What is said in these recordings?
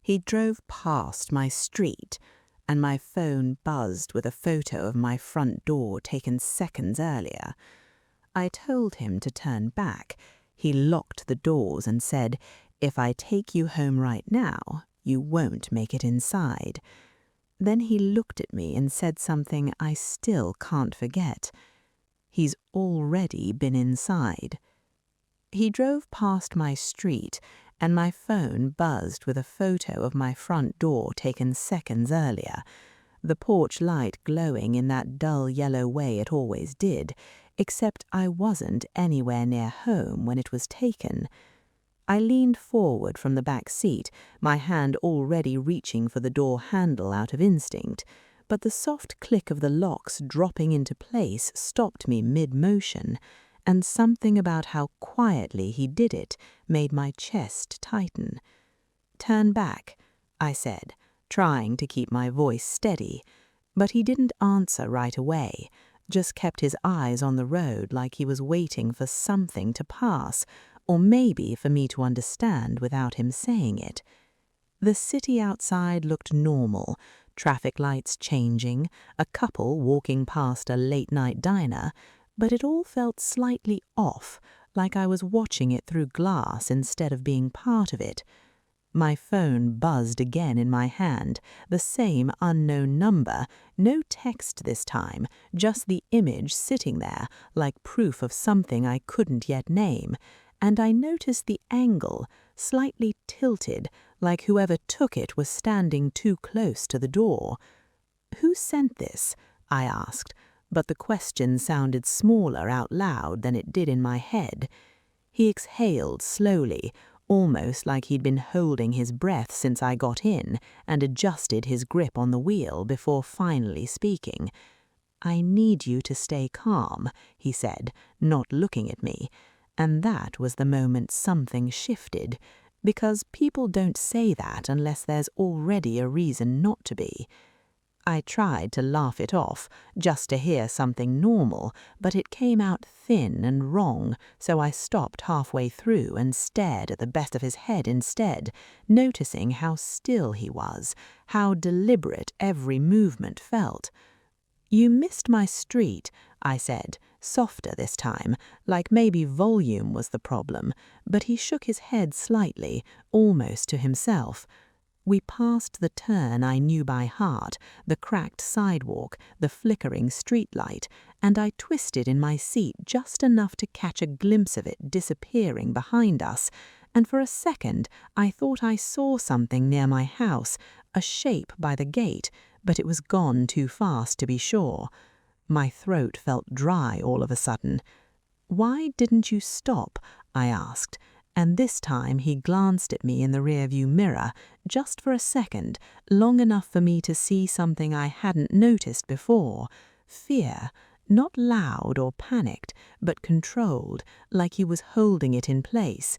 He drove past my street, and my phone buzzed with a photo of my front door taken seconds earlier. I told him to turn back. He locked the doors and said, "If I take you home right now, you won't make it inside." Then he looked at me and said something I still can't forget. He's already been inside. He drove past my street, and my phone buzzed with a photo of my front door taken seconds earlier, the porch light glowing in that dull yellow way it always did, except I wasn't anywhere near home when it was taken. I leaned forward from the back seat, my hand already reaching for the door handle out of instinct, but the soft click of the locks dropping into place stopped me mid-motion, and something about how quietly he did it made my chest tighten. "Turn back," I said, trying to keep my voice steady, but he didn't answer right away, just kept his eyes on the road like he was waiting for something to pass, or maybe for me to understand without him saying it. The city outside looked normal, traffic lights changing, a couple walking past a late-night diner, but it all felt slightly off, like I was watching it through glass instead of being part of it. My phone buzzed again in my hand, the same unknown number, no text this time, just the image sitting there, like proof of something I couldn't yet name, and I noticed the angle, slightly tilted, like whoever took it was standing too close to the door. "Who sent this?" I asked, but the question sounded smaller out loud than it did in my head. He exhaled slowly, almost like he'd been holding his breath since I got in, and adjusted his grip on the wheel before finally speaking. "I need you to stay calm," he said, not looking at me, and that was the moment something shifted, because people don't say that unless there's already a reason not to be. I tried to laugh it off, just to hear something normal, but it came out thin and wrong, so I stopped halfway through and stared at the back of his head instead, noticing how still he was, how deliberate every movement felt. "You missed my street," I said, softer this time, like maybe volume was the problem, but he shook his head slightly, almost to himself. We passed the turn I knew by heart, the cracked sidewalk, the flickering streetlight, and I twisted in my seat just enough to catch a glimpse of it disappearing behind us, and for a second I thought I saw something near my house, a shape by the gate, but it was gone too fast to be sure. My throat felt dry all of a sudden. "Why didn't you stop?" I asked, and this time he glanced at me in the rearview mirror, just for a second, long enough for me to see something I hadn't noticed before. Fear, not loud or panicked, but controlled, like he was holding it in place.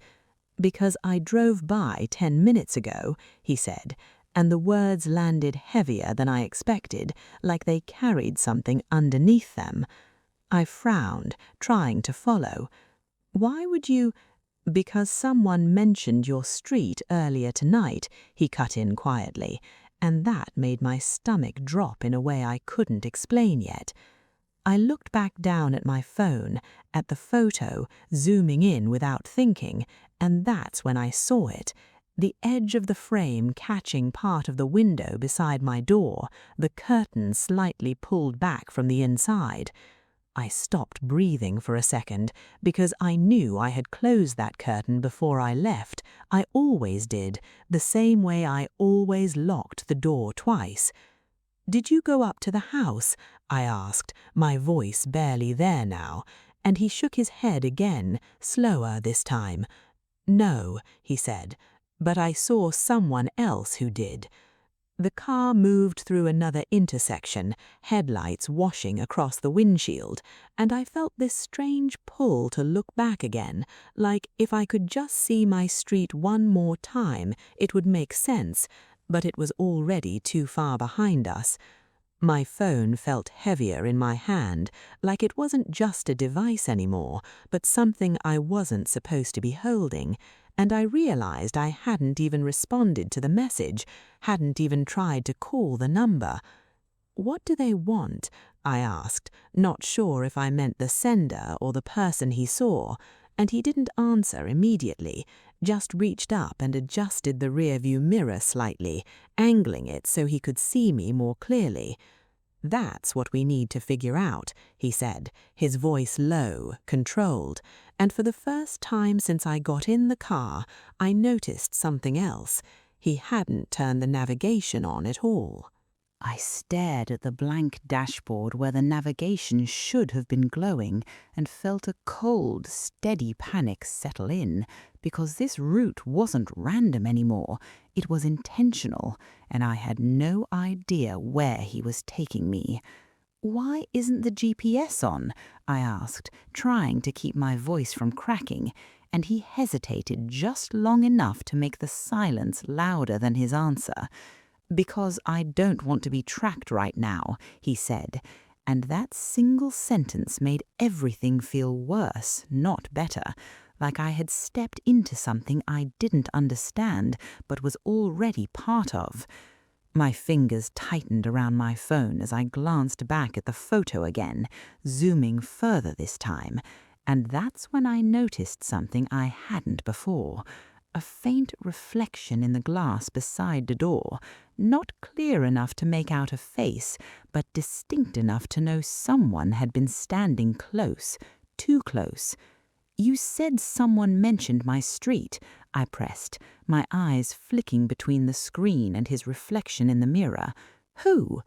"Because I drove by 10 minutes ago," he said, and the words landed heavier than I expected, like they carried something underneath them. I frowned, trying to follow. "Why would you—" "Because someone mentioned your street earlier tonight," he cut in quietly, and that made my stomach drop in a way I couldn't explain yet. I looked back down at my phone, at the photo, zooming in without thinking, and that's when I saw it. The edge of the frame catching part of the window beside my door, the curtain slightly pulled back from the inside. I stopped breathing for a second, because I knew I had closed that curtain before I left. I always did, the same way I always locked the door twice. "Did you go up to the house?" I asked, my voice barely there now, and he shook his head again, slower this time. "No," he said, "but I saw someone else who did." The car moved through another intersection, headlights washing across the windshield, and I felt this strange pull to look back again, like if I could just see my street one more time, it would make sense, but it was already too far behind us. My phone felt heavier in my hand, like it wasn't just a device anymore, but something I wasn't supposed to be holding, and I realized I hadn't even responded to the message, hadn't even tried to call the number. "What do they want?" I asked, not sure if I meant the sender or the person he saw, and he didn't answer immediately, just reached up and adjusted the rearview mirror slightly, angling it so he could see me more clearly. "That's what we need to figure out," he said, his voice low, controlled, and for the first time since I got in the car, I noticed something else. He hadn't turned the navigation on at all. I stared at the blank dashboard where the navigation should have been glowing and felt a cold, steady panic settle in, because this route wasn't random anymore, it was intentional, and I had no idea where he was taking me. "Why isn't the GPS on?" I asked, trying to keep my voice from cracking, and he hesitated just long enough to make the silence louder than his answer. "Because I don't want to be tracked right now," he said, and that single sentence made everything feel worse, not better, like I had stepped into something I didn't understand but was already part of. My fingers tightened around my phone as I glanced back at the photo again, zooming further this time, and that's when I noticed something I hadn't before. A faint reflection in the glass beside the door, not clear enough to make out a face, but distinct enough to know someone had been standing close, too close. "You said someone mentioned my street," I pressed, my eyes flicking between the screen and his reflection in the mirror. "Who?"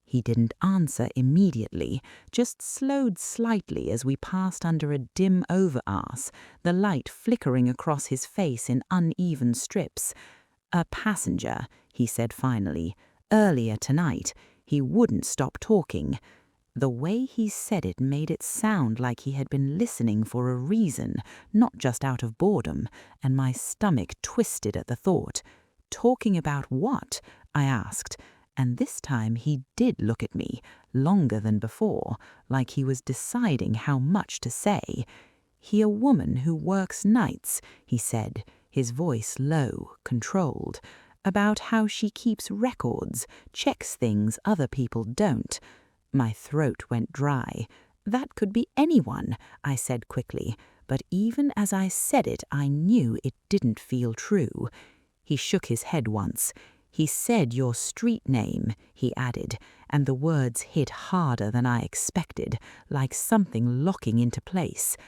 He didn't answer immediately, just slowed slightly as we passed under a dim overarse, the light flickering across his face in uneven strips. "A passenger," he said finally. "Earlier tonight. He wouldn't stop talking." The way he said it made it sound like he had been listening for a reason, not just out of boredom, and my stomach twisted at the thought. "Talking about what?" I asked. And this time he did look at me, longer than before, like he was deciding how much to say. "He a woman who works nights," he said, his voice low, controlled, "about how she keeps records, checks things other people don't." My throat went dry. "That could be anyone," I said quickly, but even as I said it, I knew it didn't feel true. He shook his head once. "He said your street name," he added, and the words hit harder than I expected, like something locking into place.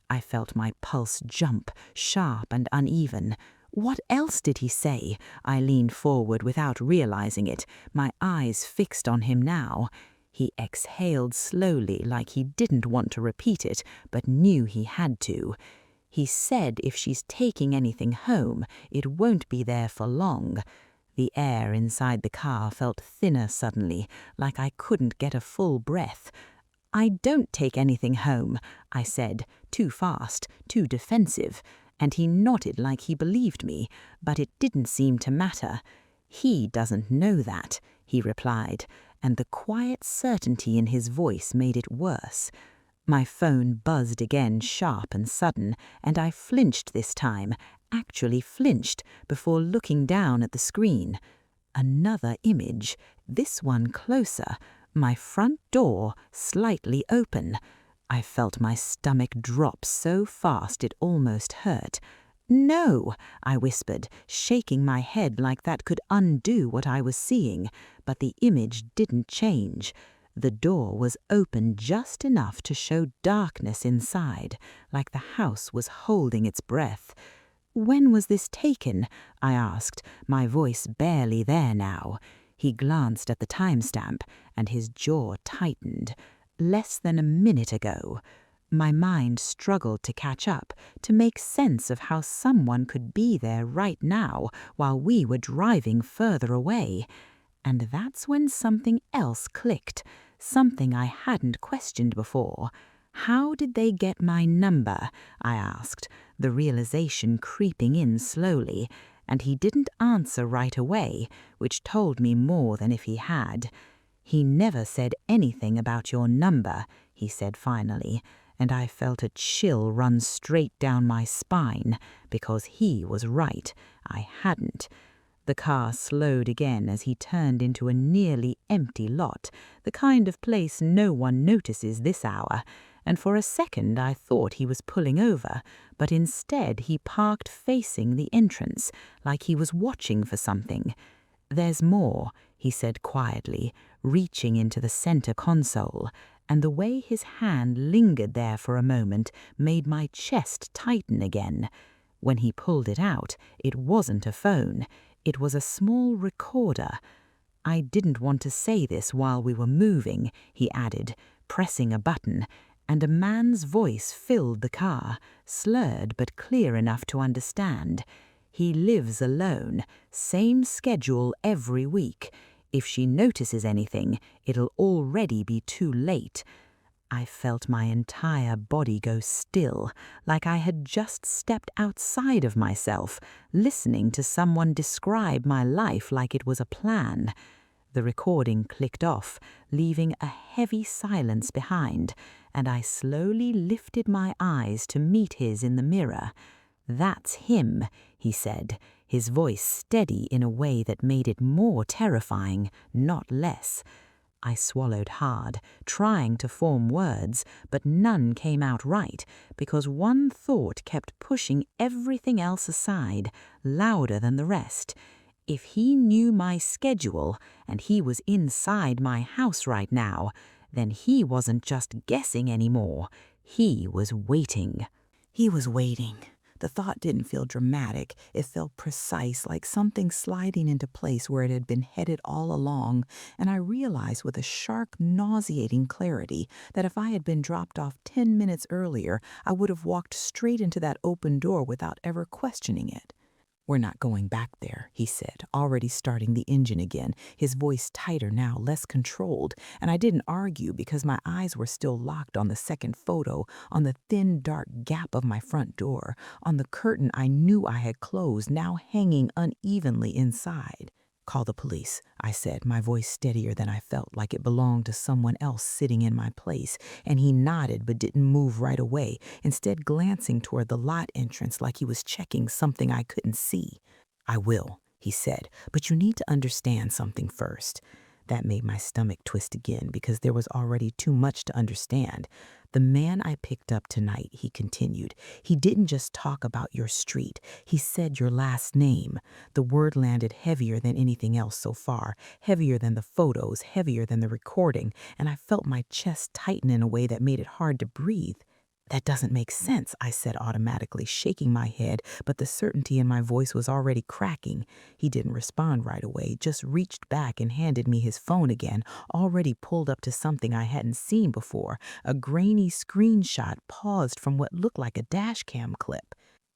I felt my pulse jump, sharp and uneven. "What else did he say?" I leaned forward without realizing it, my eyes fixed on him now. He exhaled slowly like he didn't want to repeat it, but knew he had to. "He said if she's taking anything home, it won't be there for long." The air inside the car felt thinner suddenly, like I couldn't get a full breath. "I don't take anything home," I said, too fast, too defensive, and he nodded like he believed me, but it didn't seem to matter. "He doesn't know that," he replied, and the quiet certainty in his voice made it worse. My phone buzzed again, sharp and sudden, and I flinched this time, actually flinched, before looking down at the screen. Another image, this one closer, my front door slightly open. I felt my stomach drop so fast it almost hurt. "No," I whispered, shaking my head like that could undo what I was seeing, but the image didn't change. The door was open just enough to show darkness inside, like the house was holding its breath. "When was this taken?" I asked, my voice barely there now. He glanced at the timestamp, and his jaw tightened. "Less than a minute ago." My mind struggled to catch up, to make sense of how someone could be there right now while we were driving further away. And that's when something else clicked, something I hadn't questioned before. "How did they get my number?" I asked, the realization creeping in slowly, and he didn't answer right away, which told me more than if he had. "He never said anything about your number," he said finally, and I felt a chill run straight down my spine, because he was right. I hadn't. The car slowed again as he turned into a nearly empty lot, the kind of place no one notices this hour, and for a second I thought he was pulling over, but instead he parked facing the entrance, like he was watching for something. "There's more," he said quietly, reaching into the center console, and the way his hand lingered there for a moment made my chest tighten again. When he pulled it out, it wasn't a phone. It was a small recorder. "I didn't want to say this while we were moving," he added, pressing a button, and a man's voice filled the car, slurred but clear enough to understand. "He lives alone, same schedule every week. If she notices anything, it'll already be too late." I felt my entire body go still, like I had just stepped outside of myself, listening to someone describe my life like it was a plan. The recording clicked off, leaving a heavy silence behind, and I slowly lifted my eyes to meet his in the mirror. "That's him," he said, his voice steady in a way that made it more terrifying, not less. I swallowed hard, trying to form words, but none came out right, because one thought kept pushing everything else aside, louder than the rest. If he knew my schedule, and he was inside my house right now, then he wasn't just guessing anymore. He was waiting. He was waiting. The thought didn't feel dramatic. It felt precise, like something sliding into place where it had been headed all along, and I realized with a sharp, nauseating clarity that if I had been dropped off 10 minutes earlier, I would have walked straight into that open door without ever questioning it. "We're not going back there," he said, already starting the engine again, his voice tighter now, less controlled, and I didn't argue because my eyes were still locked on the second photo, on the thin, dark gap of my front door, on the curtain I knew I had closed, now hanging unevenly inside. "Call the police," I said, my voice steadier than I felt, like it belonged to someone else sitting in my place, and he nodded but didn't move right away, instead glancing toward the lot entrance like he was checking something I couldn't see. "I will," he said, "but you need to understand something first." That made my stomach twist again because there was already too much to understand. "The man I picked up tonight," he continued, "he didn't just talk about your street. He said your last name." The word landed heavier than anything else so far, heavier than the photos, heavier than the recording, and I felt my chest tighten in a way that made it hard to breathe. "That doesn't make sense," I said automatically, shaking my head, but the certainty in my voice was already cracking. He didn't respond right away, just reached back and handed me his phone again, already pulled up to something I hadn't seen before, a grainy screenshot paused from what looked like a dash cam clip.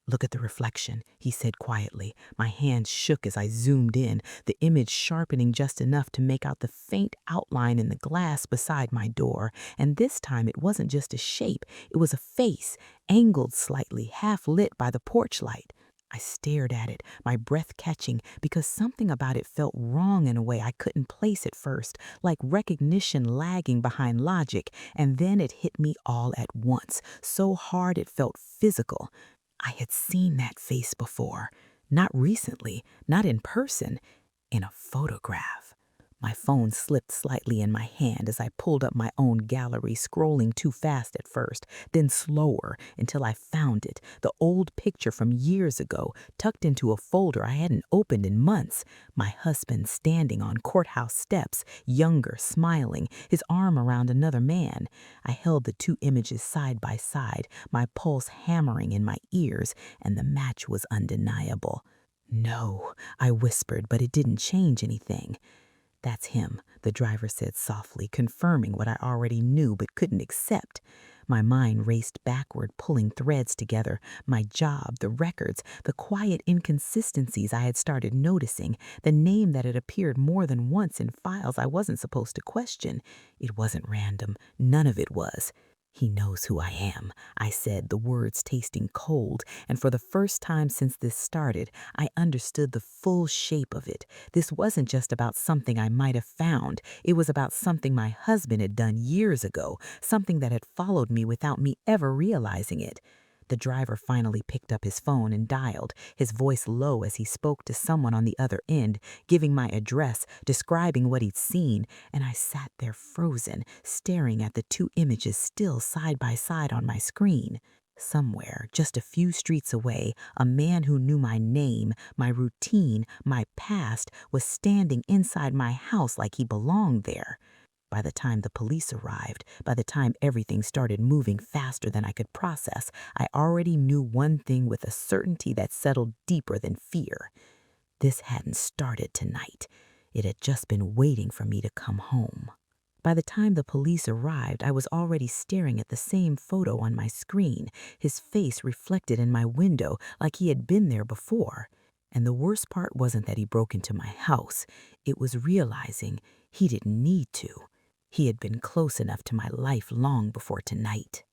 "Look at the reflection," he said quietly. My hands shook as I zoomed in, the image sharpening just enough to make out the faint outline in the glass beside my door. And this time it wasn't just a shape, it was a face, angled slightly, half lit by the porch light. I stared at it, my breath catching, because something about it felt wrong in a way I couldn't place at first, like recognition lagging behind logic, and then it hit me all at once, so hard it felt physical. I had seen that face before. Not recently, not in person, in a photograph. My phone slipped slightly in my hand as I pulled up my own gallery, scrolling too fast at first, then slower until I found it, the old picture from years ago, tucked into a folder I hadn't opened in months. My husband standing on courthouse steps, younger, smiling, his arm around another man. I held the two images side by side, my pulse hammering in my ears, and the match was undeniable. "No," I whispered, but it didn't change anything. "That's him," the driver said softly, confirming what I already knew but couldn't accept. My mind raced backward, pulling threads together. My job, the records, the quiet inconsistencies I had started noticing, the name that had appeared more than once in files I wasn't supposed to question. It wasn't random. None of it was. He knows who I am, I said, the words tasting cold, and for the first time since this started, I understood the full shape of it. This wasn't just about something I might have found. It was about something my husband had done years ago, something that had followed me without me ever realizing it. The driver finally picked up his phone and dialed, his voice low as he spoke to someone on the other end, giving my address, describing what he'd seen, and I sat there frozen, staring at the two images still side by side on my screen. Somewhere, just a few streets away, a man who knew my name, my routine, my past, was standing inside my house like he belonged there. By the time the police arrived, by the time everything started moving faster than I could process, I already knew one thing with a certainty that settled deeper than fear. This hadn't started tonight. It had just been waiting for me to come home. By the time the police arrived, I was already staring at the same photo on my screen, his face reflected in my window like he had been there before. And the worst part wasn't that he broke into my house. It was realizing he didn't need to. He had been close enough to my life long before tonight.